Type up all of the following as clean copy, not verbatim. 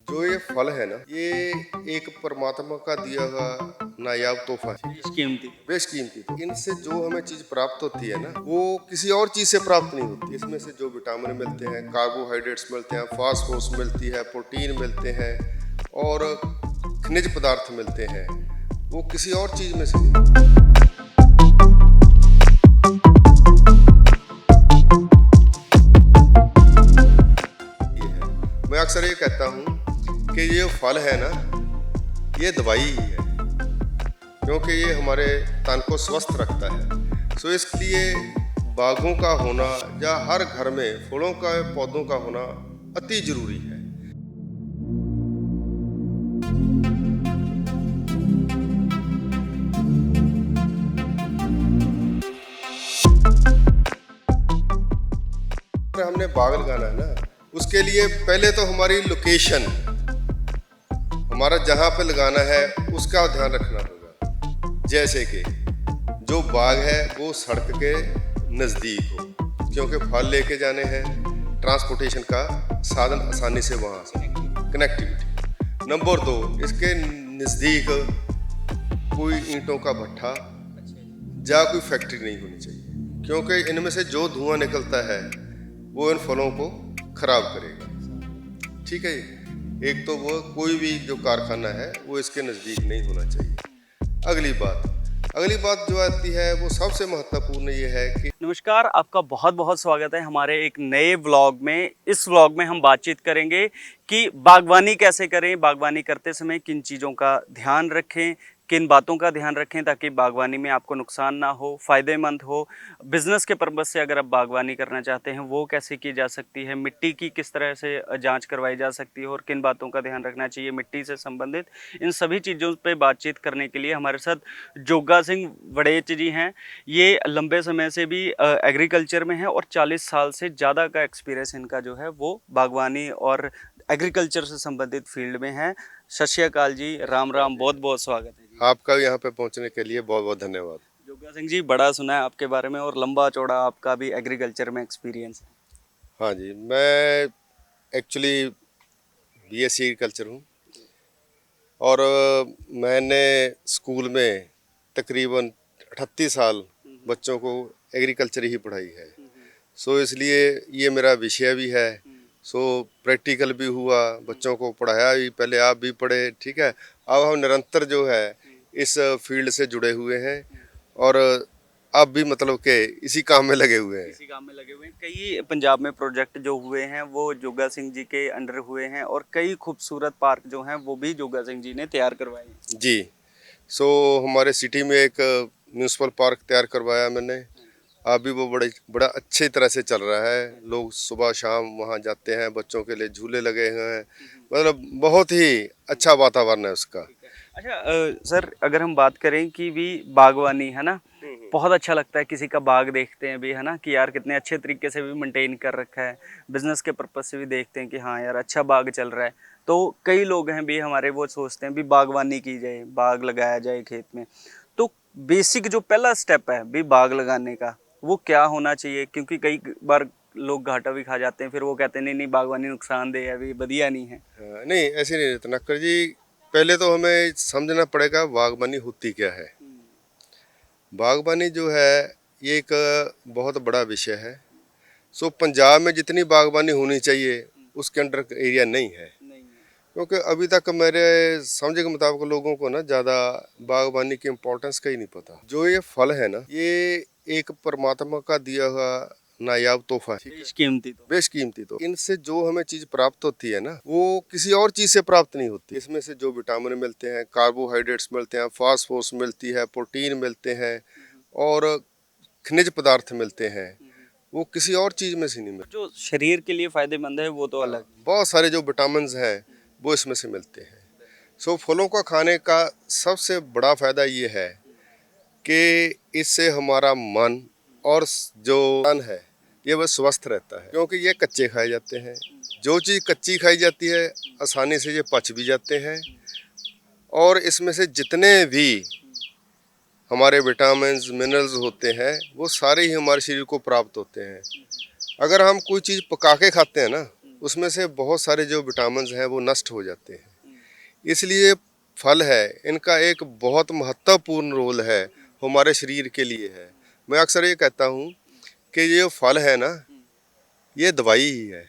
जो ये फल है ना, ये एक परमात्मा का दिया हुआ नायाब तोहफा है। कीमती। बेशकीमती। तो इनसे जो हमें चीज प्राप्त होती है ना, वो किसी और चीज से प्राप्त नहीं होती। इसमें से जो विटामिन मिलते हैं, कार्बोहाइड्रेट्स मिलते हैं, फास्फोरस मिलती है, प्रोटीन मिलते हैं और खनिज पदार्थ मिलते हैं, वो किसी और चीज में से नहीं। ये है, मैं अक्सर ये कहता हूँ कि ये फल है ना, ये दवाई ही है, क्योंकि ये हमारे तन को स्वस्थ रखता है। सो इसलिए बागों का होना या हर घर में फलों का पौधों का होना अति जरूरी है। अगर हमने बाग लगाना है ना, उसके लिए पहले तो हमारी लोकेशन, हमारा जहाँ पे लगाना है उसका ध्यान रखना होगा। जैसे कि जो बाग है वो सड़क के नज़दीक हो, क्योंकि फल लेके जाने हैं, ट्रांसपोर्टेशन का साधन आसानी से वहाँ से, कनेक्टिविटी। नंबर 2, इसके नज़दीक कोई ईंटों का भट्ठा या कोई फैक्ट्री नहीं होनी चाहिए, क्योंकि इनमें से जो धुआं निकलता है वो इन फलों को खराब करेगा। ठीक है जी? एक तो वो कोई भी जो कारखाना है वो इसके नज़दीक नहीं होना चाहिए। अगली बात जो आती है वो सबसे महत्वपूर्ण ये है कि नमस्कार, आपका बहुत बहुत स्वागत है हमारे एक नए व्लॉग में। इस व्लॉग में हम बातचीत करेंगे कि बागवानी कैसे करें, बागवानी करते समय किन चीज़ों का ध्यान रखें, किन बातों का ध्यान रखें ताकि बागवानी में आपको नुकसान ना हो, फ़ायदेमंद हो। बिज़नेस के पर्पज़ से अगर आप बागवानी करना चाहते हैं वो कैसे की जा सकती है, मिट्टी की किस तरह से जांच करवाई जा सकती है और किन बातों का ध्यान रखना चाहिए मिट्टी से संबंधित। इन सभी चीज़ों पे बातचीत करने के लिए हमारे साथ जोगा सिंह वड़ेच जी हैं। ये लंबे समय से भी एग्रीकल्चर में है और 40 साल से ज़्यादा का एक्सपीरियंस इनका जो है वो बागवानी और एग्रीकल्चर से संबंधित फील्ड में है। सत श्री अकाल जी, राम राम, बहुत बहुत स्वागत है जी। आपका यहाँ पे पहुँचने के लिए बहुत बहुत धन्यवाद। जोगा सिंह जी, बड़ा सुना है आपके बारे में और लंबा चौड़ा आपका भी एग्रीकल्चर में एक्सपीरियंस है। हाँ जी, मैं एक्चुअली बीएससी एग्रीकल्चर हूँ और मैंने स्कूल में तकरीबन 38 साल बच्चों को एग्रीकल्चर ही पढ़ाई है। सो इसलिए ये मेरा विषय भी है। सो प्रैक्टिकल भी हुआ, बच्चों को पढ़ाया भी, पहले आप भी पढ़े, ठीक है। अब हम निरंतर जो है इस फील्ड से जुड़े हुए हैं और अब भी मतलब के इसी काम में लगे हुए हैं। इसी काम में लगे हुए हैं। कई पंजाब में प्रोजेक्ट जो हुए हैं वो जोगा सिंह जी के अंडर हुए हैं और कई खूबसूरत पार्क जो हैं वो भी जोगा सिंह जी ने तैयार करवाए हैं। जी। सो हमारे सिटी में एक म्यूनसिपल पार्क तैयार करवाया मैंने। अभी वो बड़ा अच्छी तरह से चल रहा है। लोग सुबह शाम वहाँ जाते हैं, बच्चों के लिए झूले लगे हुए हैं, मतलब बहुत ही अच्छा वातावरण है उसका। अच्छा सर, अगर हम बात करें कि भी बागवानी है ना, बहुत अच्छा लगता है किसी का बाग देखते हैं भी, है ना, कि यार कितने अच्छे तरीके से भी मेंटेन कर रखा है। बिजनेस के पर्पज से भी देखते हैं कि हाँ यार अच्छा बाग चल रहा है। तो कई लोग हैं भी हमारे, वो सोचते हैं भी बागवानी की जाए, बाग लगाया जाए खेत में। तो बेसिक जो पहला स्टेप है भी बाग लगाने का, वो क्या होना चाहिए? क्योंकि कई बार लोग घाटा भी खा जाते हैं, फिर वो कहते हैं नहीं नहीं बागवानी नुकसानदेह है, भी बढ़िया नहीं है। नहीं, ऐसे नहीं रहता नक्कर जी। पहले तो हमें समझना पड़ेगा बागबानी होती क्या है। बागबानी जो है ये एक बहुत बड़ा विषय है। सो पंजाब में जितनी बागबानी होनी चाहिए उसके अंडर एरिया नहीं है, नहीं है। क्योंकि अभी तक मेरे समझ के मुताबिक लोगों को ना ज़्यादा बागबानी की इम्पोर्टेंस का ही नहीं पता। जो ये फल है ना, ये एक परमात्मा का दिया हुआ नायाब तोहफा है, ठीक है। बेशकीमती तो। बेशकीमती। तो इनसे जो हमें चीज़ प्राप्त होती है ना, वो किसी और चीज़ से प्राप्त नहीं होती। इसमें से जो विटामिन मिलते हैं, कार्बोहाइड्रेट्स मिलते हैं, फास्फोरस मिलती है, प्रोटीन मिलते हैं और खनिज पदार्थ मिलते हैं, वो किसी और चीज़ में से नहीं मिलते। जो शरीर के लिए फायदेमंद है वो तो अलग। बहुत सारे जो विटामिन हैं वो इसमें से मिलते हैं। सो फलों का खाने का सबसे बड़ा फायदा ये है कि इससे हमारा मन और जो तन है ये बस स्वस्थ रहता है, क्योंकि ये कच्चे खाए जाते हैं। जो चीज़ कच्ची खाई जाती है आसानी से ये पच भी जाते हैं और इसमें से जितने भी हमारे विटामिन्स मिनरल्स होते हैं वो सारे ही हमारे शरीर को प्राप्त होते हैं। अगर हम कोई चीज़ पका के खाते हैं ना, उसमें से बहुत सारे जो विटामिन्स हैं वो नष्ट हो जाते हैं। इसलिए फल है, इनका एक बहुत महत्वपूर्ण रोल है, हमारे शरीर के लिए है। मैं अक्सर ये कहता हूँ कि ये जो फल है ना, ये दवाई ही है,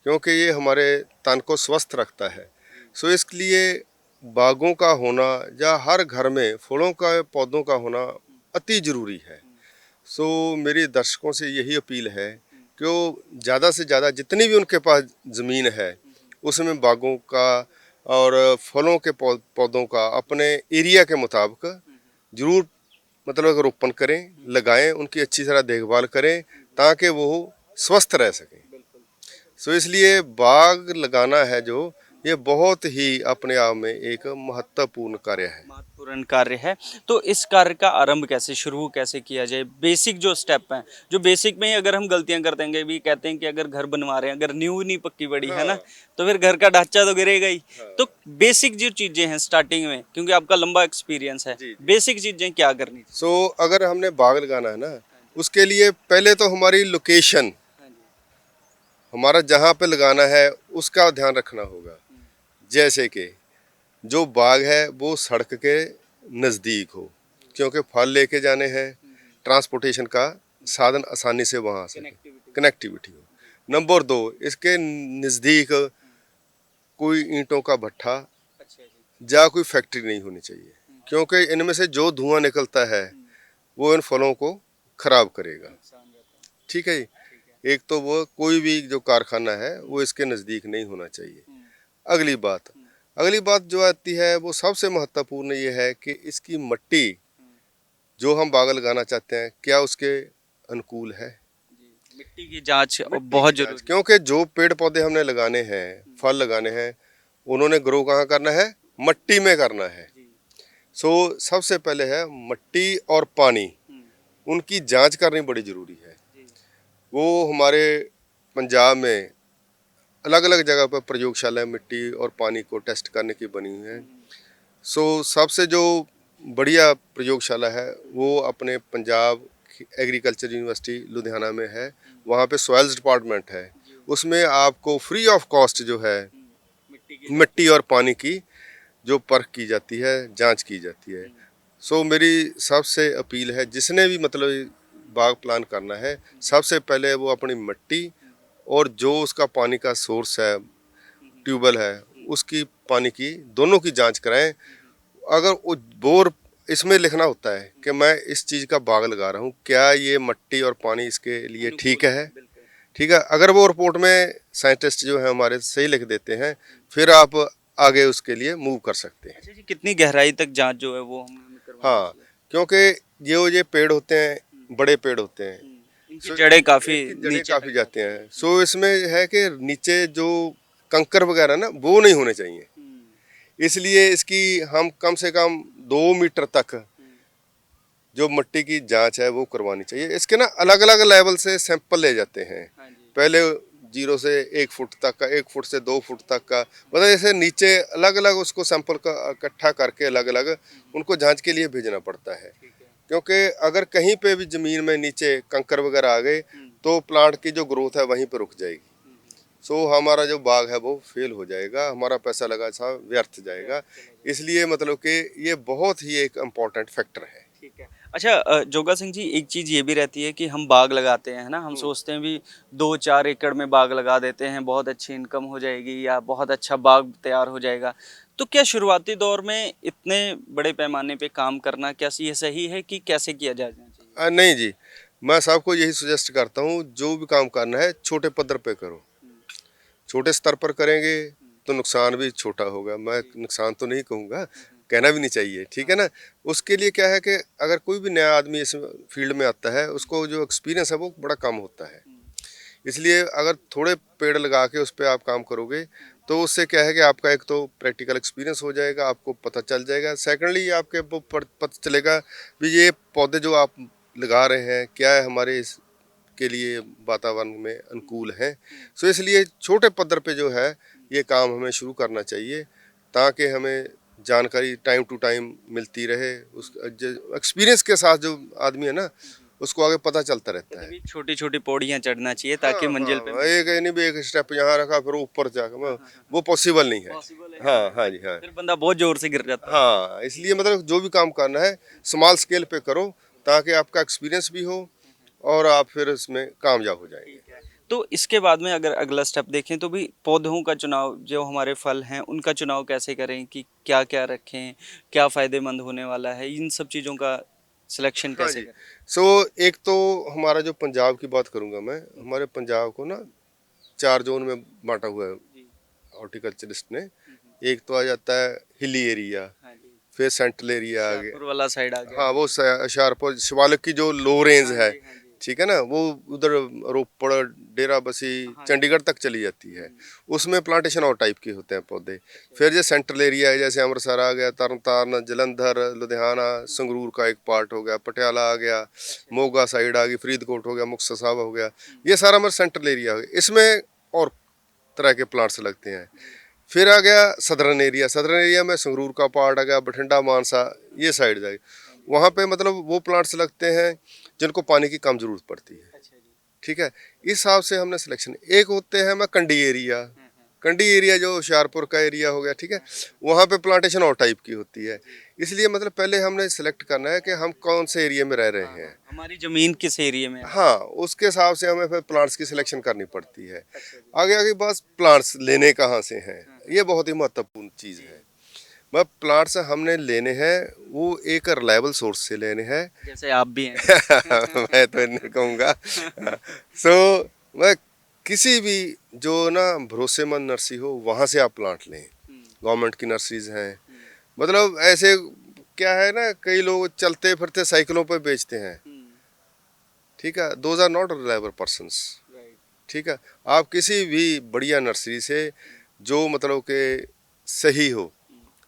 क्योंकि ये हमारे तन को स्वस्थ रखता है। सो इसलिए बागों का होना या हर घर में फलों का पौधों का होना अति ज़रूरी है। सो मेरी दर्शकों से यही अपील है कि वो ज़्यादा से ज़्यादा जितनी भी उनके पास ज़मीन है उसमें बागों का और फलों के पौधों का अपने एरिया के मुताबिक ज़रूर मतलब रोपण करें, लगाएं, उनकी अच्छी तरह देखभाल करें ताकि वो स्वस्थ रह सकें। सो इसलिए बाग लगाना है जो, ये बहुत ही अपने आप में एक महत्वपूर्ण कार्य है। महत्वपूर्ण कार्य है। तो इस कार्य का आरंभ कैसे, शुरू कैसे किया जाए? बेसिक जो स्टेप हैं, जो बेसिक में ही अगर हम गलतियां कर देंगे, भी कहते हैं कि अगर घर बनवा रहे हैं, अगर नींव नहीं पक्की पड़ी है ना, हाँ, तो फिर घर का ढांचा तो गिरेगा ही। हाँ। तो बेसिक जो चीजें हैं स्टार्टिंग में, क्योंकि आपका लंबा एक्सपीरियंस है, जी, जी। बेसिक चीजें क्या करनी चाहिए? सो अगर हमने बाग लगाना है ना, उसके लिए पहले तो हमारी लोकेशन, हमारा जहाँ पे लगाना है उसका ध्यान रखना होगा। जैसे कि जो बाग है वो सड़क के नज़दीक हो, क्योंकि फल लेके जाने हैं, ट्रांसपोर्टेशन का साधन आसानी से वहाँ आ सके, कनेक्टिविटी हो। नंबर 2, इसके नज़दीक कोई ईंटों का भट्ठा या कोई फैक्ट्री नहीं होनी चाहिए, क्योंकि इनमें से जो धुआं निकलता है वो इन फलों को खराब करेगा। ठीक है जी? एक तो वो कोई भी जो कारखाना है वो इसके नज़दीक नहीं होना चाहिए। अगली बात अगली बात जो आती है वो सबसे महत्वपूर्ण ये है कि इसकी मिट्टी जो हम बाग लगाना चाहते हैं क्या उसके अनुकूल है। मिट्टी की जांच मिट्टी बहुत की जांच, जरूरी है। क्योंकि जो पेड़ पौधे हमने लगाने हैं, फल लगाने हैं, उन्होंने ग्रो कहाँ करना है, मिट्टी में करना है। सो सबसे पहले है मिट्टी और पानी, उनकी जांच करनी बड़ी ज़रूरी है। वो हमारे पंजाब में अलग अलग जगह पर प्रयोगशाला मिट्टी और पानी को टेस्ट करने की बनी हुई है। सो सबसे जो बढ़िया प्रयोगशाला है वो अपने पंजाब एग्रीकल्चर यूनिवर्सिटी लुधियाना में है। वहाँ पे सॉइल्स डिपार्टमेंट है, उसमें आपको फ्री ऑफ कॉस्ट जो है मिट्टी और पानी की जो परख की जाती है, जांच की जाती है। सो मेरी सबसे अपील है, जिसने भी मतलब बाग प्लान करना है, सबसे पहले वो अपनी मिट्टी और जो उसका पानी का सोर्स है, ट्यूबवेल है, उसकी पानी की दोनों की जांच कराएं। अगर वो बोर इसमें लिखना होता है कि मैं इस चीज़ का बाग लगा रहा हूँ, क्या ये मिट्टी और पानी इसके लिए ठीक है। ठीक है, अगर वो रिपोर्ट में साइंटिस्ट जो है हमारे सही लिख देते हैं, फिर आप आगे उसके लिए मूव कर सकते हैं। अच्छा जी, कितनी गहराई तक जांच जो है वो हमें करवानी हाँ, क्योंकि ये पेड़ होते हैं, बड़े पेड़ होते हैं, चाहिए? इनकी जड़ें काफी इनकी जड़ें नीचे काफ़ी तक जाते हैं। सो इसमें है कि नीचे जो कंकर वगैरह ना वो नहीं होने चाहिए, इसलिए इसकी हम कम से कम 2 मीटर तक जो मिट्टी की जांच है वो करवानी चाहिए। इसके ना अलग अलग लेवल से सैंपल ले जाते हैं, पहले 0 से 1 फुट तक का, 1 फुट से 2 फुट तक का, मतलब ऐसे नीचे अलग अलग उसको सैंपल का इकट्ठा करके अलग अलग उनको जांच के लिए भेजना पड़ता है। क्योंकि अगर कहीं पे भी ज़मीन में नीचे कंकर वगैरह आ गए तो प्लांट की जो ग्रोथ है वहीं पर रुक जाएगी। सो हमारा जो बाग है वो फेल हो जाएगा, हमारा पैसा लगा सा व्यर्थ जाएगा। इसलिए मतलब कि ये बहुत ही एक इम्पॉर्टेंट फैक्टर है। ठीक है। अच्छा जोगा सिंह जी, एक चीज़ ये भी रहती है कि हम बाग लगाते हैं ना, हम सोचते हैं भी 2-4 एकड़ में बाग लगा देते हैं, बहुत अच्छी इनकम हो जाएगी या बहुत अच्छा बाग तैयार हो जाएगा। तो क्या शुरुआती दौर में इतने बड़े पैमाने पे काम करना क्या ये सही है कि कैसे किया जाना चाहिए? नहीं जी, मैं सबको यही सजेस्ट करता हूँ, जो भी काम करना है छोटे पद्धर पे करो। छोटे स्तर पर करेंगे तो नुकसान भी छोटा होगा। मैं नुकसान तो नहीं कहूँगा, कहना भी नहीं चाहिए, ठीक है ना। उसके लिए क्या है कि अगर कोई भी नया आदमी इस फील्ड में आता है, उसको जो एक्सपीरियंस है वो बड़ा कम होता है। इसलिए अगर थोड़े पेड़ लगा के उस पर आप काम करोगे तो उससे क्या है कि आपका एक तो प्रैक्टिकल एक्सपीरियंस हो जाएगा, आपको पता चल जाएगा। सेकेंडली आपके वो पता चलेगा भी ये पौधे जो आप लगा रहे हैं क्या है हमारे के लिए वातावरण में अनुकूल हैं। सो इसलिए छोटे पद्धर पे जो है ये काम हमें शुरू करना चाहिए, ताकि हमें जानकारी टाइम टू टाइम मिलती रहे। उस एक्सपीरियंस के साथ जो आदमी है ना उसको आगे पता चलता रहता है। छोटी छोटी पौड़ियाँ चढ़ना चाहिए ताकि मंजिल पे एक नहीं भी एक स्टेप यहाँ रखा फिर ऊपर जाकर वो पॉसिबल नहीं है। पॉसिबल है। हाँ हाँ जी हाँ। फिर बंदा बहुत जोर से गिर जाता है। हाँ, इसलिए मतलब जो भी काम करना है स्मॉल स्केल पे करो ताकि आपका एक्सपीरियंस भी हो और आप फिर इसमें कामयाब हो जाएंगे। तो इसके बाद में अगर अगला स्टेप देखें तो भी पौधों का चुनाव, जो हमारे फल हैं उनका चुनाव कैसे करें, कि क्या क्या रखें, क्या फायदेमंद होने वाला है, इन सब चीज़ों का सिलेक्शन हाँ कैसे जी। करें। सो एक तो हमारा जो पंजाब की बात करूंगा मैं, हमारे पंजाब को ना 4 जोन में बांटा हुआ है हॉर्टिकल्चरिस्ट ने। एक तो आ जाता है हिली एरिया, हाँ जी। फिर सेंट्रल एरिया आ गया। शाहपुर वाला साइड आ गया। हाँ वो होशियारपुर शिवालिक की जो लो रेंज है, हाँ जी। ठीक है ना, वो उधर रोपड़ डेरा बसी चंडीगढ़ तक चली जाती है। उसमें प्लांटेशन और टाइप के होते हैं पौधे। फिर जो सेंट्रल एरिया है जैसे अमृतसर आ गया, तरन तारण, जलंधर, लुधियाना, संगरूर का एक पार्ट हो गया, पटियाला आ गया, मोगा साइड आ गई, फरीदकोट हो गया, मुक्तसर साहब हो गया, ये सारा हमारा सेंट्रल एरिया हो गया। इसमें और तरह के प्लांट्स लगते हैं। फिर आ गया सदर्न एरिया, सदर्न एरिया में संगरूर का पार्ट आ गया, बठिंडा मानसा ये साइड जाएगी। वहाँ पे मतलब वो प्लांट्स लगते हैं जिनको पानी की कम जरूरत पड़ती है, ठीक है। इस हिसाब से हमने सिलेक्शन। एक होते हैं मैं कंडी एरिया, कंडी एरिया जो होशियारपुर का एरिया हो गया, ठीक है, वहाँ पे प्लांटेशन और टाइप की होती है। इसलिए मतलब पहले हमने सिलेक्ट करना है कि हम कौन से एरिया में रह रहे हैं। हमारी जमीन किस एरिया में है। हाँ, उसके हिसाब से हमें फिर प्लांट्स की सिलेक्शन करनी पड़ती है। आगे आगे बस प्लांट्स लेने कहाँ से हैं, ये बहुत ही महत्वपूर्ण चीज़ है। वह प्लांट्स हमने लेने हैं वो एक रिलायबल सोर्स से लेने हैं। जैसे आप भी हैं। मैं तो नहीं कहूँगा। सो मैं किसी भी जो ना भरोसेमंद नर्सरी हो वहाँ से आप प्लांट लें। गवर्नमेंट की नर्सरीज हैं, मतलब ऐसे क्या है ना, कई लोग चलते फिरते साइकिलों पर बेचते हैं, ठीक है, those are not reliable persons, ठीक है। आप किसी भी बढ़िया नर्सरी से जो मतलब के सही हो,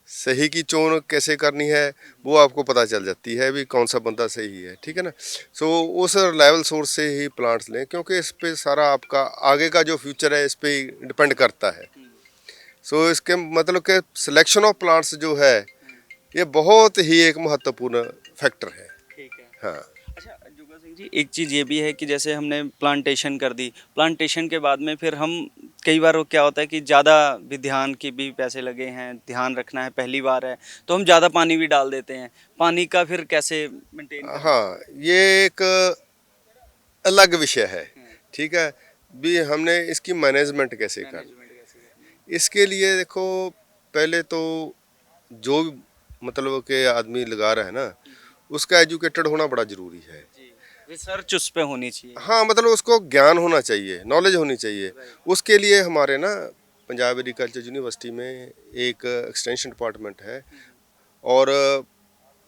सही की चोन कैसे करनी है वो आपको पता चल जाती है भी कौन सा बंदा सही है, ठीक है ना। सो उस रिलायबल सोर्स से ही प्लांट्स लें क्योंकि इस पे सारा आपका आगे का जो फ्यूचर है इस पे डिपेंड करता है। सो इसके मतलब के सिलेक्शन ऑफ प्लांट्स जो है ये बहुत ही एक महत्वपूर्ण फैक्टर है। ठीक है। हाँ अच्छा जुगा सिंह जी, एक चीज़ ये भी है कि जैसे हमने प्लांटेशन कर दी, प्लांटेशन के बाद में फिर हम कई बार वो क्या होता है कि ज़्यादा भी ध्यान के भी पैसे लगे हैं, ध्यान रखना है, पहली बार है तो हम ज़्यादा पानी भी डाल देते हैं। पानी का फिर कैसे मेंटेन करना है? हाँ, ये एक अलग विषय है, ठीक है। भी हमने इसकी मैनेजमेंट कैसे करनी, मैनेजमेंट कैसे करना है? इसके लिए देखो पहले तो जो भी मतलब के आदमी लगा रहा है ना उसका एजुकेटेड होना बड़ा जरूरी है। जी, रिसर्च उस पे होनी चाहिए। हाँ, मतलब उसको ज्ञान होना चाहिए, नॉलेज होनी चाहिए। उसके लिए हमारे ना पंजाब एग्रीकल्चर यूनिवर्सिटी में एक एक्सटेंशन डिपार्टमेंट है और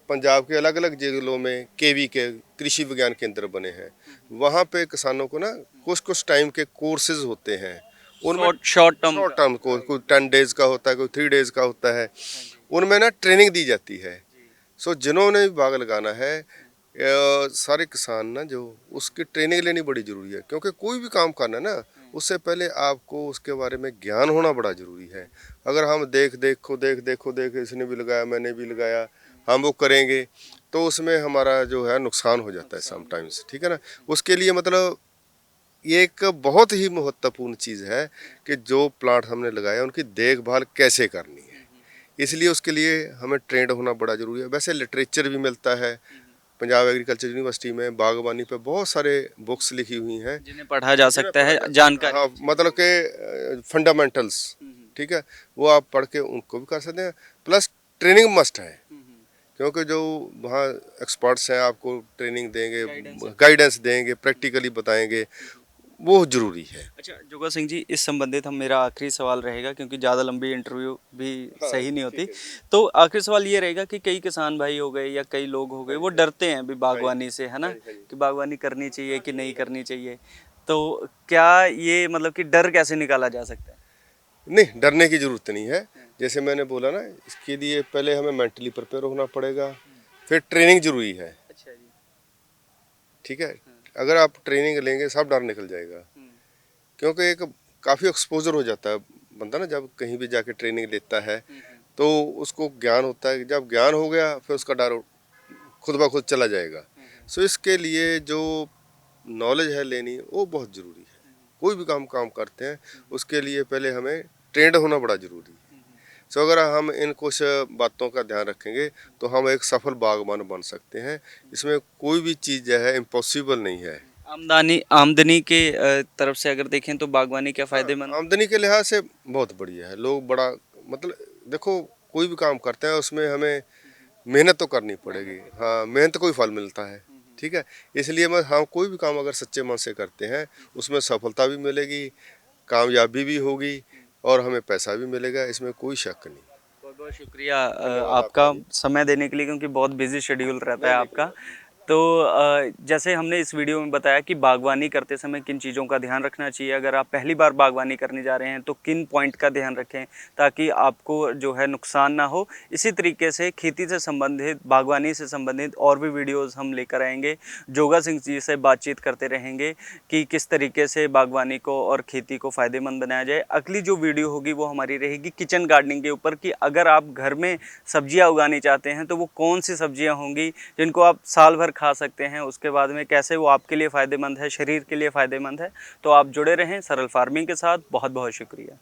पंजाब के अलग अलग जिलों में केवी के कृषि विज्ञान केंद्र बने हैं। वहाँ पे किसानों को ना कुछ कुछ टाइम के कोर्सेज होते हैं, उनमें शॉर्ट टर्म शॉर्ट टर्म को कोई 10 डेज का होता है, कोई 3 डेज का होता है, उनमें ना ट्रेनिंग दी जाती है। सो जिन्होंने भी बाग लगाना है सारे किसान ना जो उसकी ट्रेनिंग लेनी बड़ी ज़रूरी है क्योंकि कोई भी काम करना है ना उससे पहले आपको उसके बारे में ज्ञान होना बड़ा ज़रूरी है। अगर हम देख इसने भी लगाया मैंने भी लगाया हम वो करेंगे तो उसमें हमारा जो है नुकसान हो जाता है समटाइम्स, ठीक है ना। उसके लिए मतलब ये एक बहुत ही महत्वपूर्ण चीज़ है कि जो प्लांट हमने लगाया उनकी देखभाल कैसे करनी है, इसलिए उसके लिए हमें ट्रेंड होना बड़ा ज़रूरी है। वैसे लिटरेचर भी मिलता है पंजाब एग्रीकल्चर यूनिवर्सिटी में, बागवानी पे बहुत सारे बुक्स लिखी हुई हैं जिन्हें पढ़ा जा सकता है, जानकारी। हाँ, मतलब के फंडामेंटल्स, ठीक है, वो आप पढ़ के उनको भी कर सकते हैं। प्लस ट्रेनिंग मस्ट है क्योंकि जो वहाँ एक्सपर्ट्स हैं आपको ट्रेनिंग देंगे, गाइडेंस देंगे, प्रैक्टिकली बताएंगे, वो ज़रूरी है। अच्छा जुगा सिंह जी, इस संबंधित हम मेरा आखिरी सवाल रहेगा क्योंकि ज़्यादा लंबी इंटरव्यू भी सही नहीं होती। तो आखिरी सवाल ये रहेगा कि कई किसान भाई हो गए या कई लोग हो गए वो डरते हैं अभी बागवानी से, है ना, कि बागवानी करनी चाहिए कि नहीं करनी चाहिए। तो क्या ये मतलब कि डर कैसे निकाला जा सकता है? नहीं, डरने की ज़रूरत नहीं है। जैसे मैंने बोला ना, इसके लिए पहले हमें मेंटली प्रिपेयर होना पड़ेगा, फिर ट्रेनिंग ज़रूरी है, अच्छा जी। ठीक है। अगर आप ट्रेनिंग लेंगे सब डर निकल जाएगा क्योंकि एक काफ़ी एक्सपोजर हो जाता है बंदा ना जब कहीं भी जाके ट्रेनिंग लेता है तो उसको ज्ञान होता है। जब ज्ञान हो गया फिर उसका डर खुद ब खुद चला जाएगा। सो इसके लिए जो नॉलेज है लेनी वो बहुत ज़रूरी है। कोई भी काम काम करते हैं उसके लिए पहले हमें ट्रेंड होना बड़ा ज़रूरी है। सो अगर हम इन कुछ बातों का ध्यान रखेंगे तो हम एक सफल बागवान बन सकते हैं। इसमें कोई भी चीज़ जो है इम्पॉसिबल नहीं है। आमदनी के तरफ से अगर देखें तो बागवानी क्या हाँ, फायदेमंद? आमदनी के लिहाज से बहुत बढ़िया है। लोग बड़ा मतलब देखो कोई भी काम करते हैं उसमें हमें मेहनत तो करनी पड़ेगी। हाँ, मेहनत को ही फल मिलता है। ठीक है? इसलिए मैं हाँ, कोई भी काम अगर सच्चे मन से करते हैं उसमें सफलता भी मिलेगी, कामयाबी भी होगी और हमें पैसा भी मिलेगा, इसमें कोई शक नहीं। बहुत बहुत शुक्रिया धन्यवाद आपका आपका भी। समय देने के लिए, क्योंकि बहुत बिजी शेड्यूल रहता है नहीं, नहीं, कोई आपका। बात नहीं। तो जैसे हमने इस वीडियो में बताया कि बागवानी करते समय किन चीज़ों का ध्यान रखना चाहिए, अगर आप पहली बार बागवानी करने जा रहे हैं तो किन पॉइंट का ध्यान रखें ताकि आपको जो है नुकसान ना हो। इसी तरीके से खेती से संबंधित, बागवानी से संबंधित और भी वीडियोस हम लेकर आएंगे। जोगा सिंह जी से बातचीत करते रहेंगे कि किस तरीके से बागवानी को और खेती को फ़ायदेमंद बनाया जाए। अगली जो वीडियो होगी वो हमारी रहेगी किचन गार्डनिंग के ऊपर, कि अगर आप घर में सब्जियां उगानी चाहते हैं तो वो कौन सी सब्जियां होंगी जिनको आप साल भर खा सकते हैं, उसके बाद में कैसे वो आपके लिए फ़ायदेमंद है, शरीर के लिए फ़ायदेमंद है। तो आप जुड़े रहें सरल फार्मिंग के साथ। बहुत बहुत शुक्रिया।